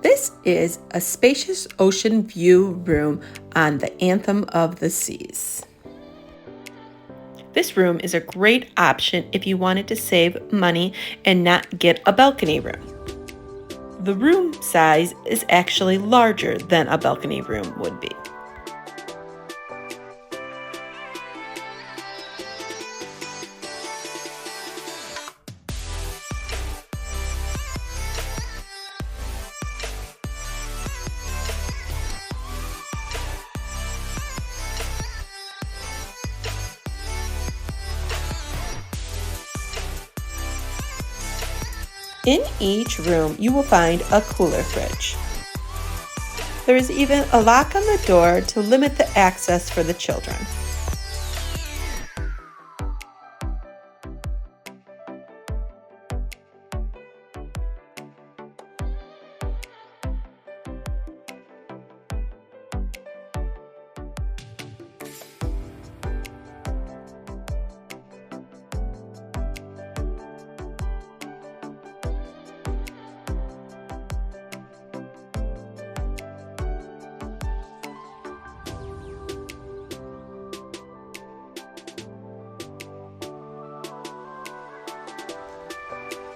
This is a spacious ocean view room on the Anthem of the Seas. This room is a great option if you wanted to save money and not get a balcony room. The room size is actually larger than a balcony room would be. In each room, you will find a cooler fridge. There is even a lock on the door to limit the access for the children.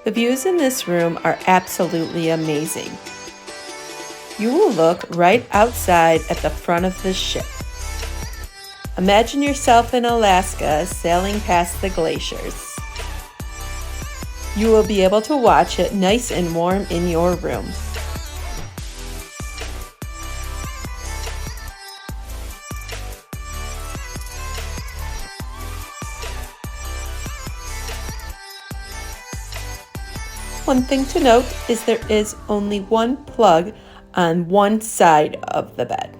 The views in this room are absolutely amazing. You will look right outside at the front of the ship. Imagine yourself in Alaska sailing past the glaciers. You will be able to watch it nice and warm in your room. One thing to note is there is only one plug on one side of the bed.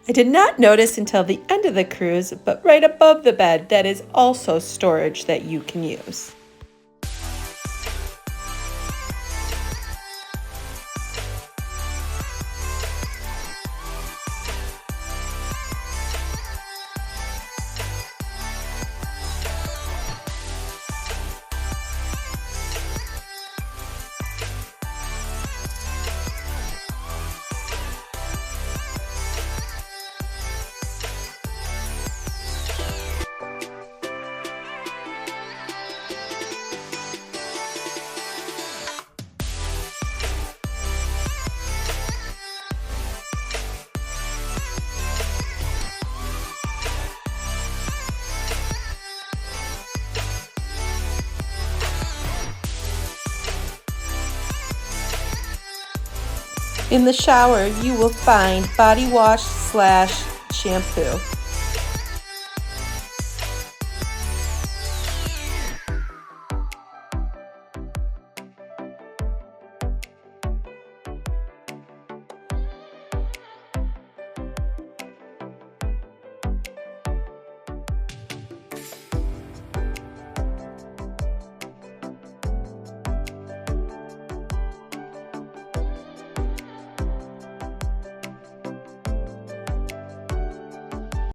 I did not notice until the end of the cruise, but right above the bed, that is also storage that you can use. In the shower, you will find body wash / shampoo.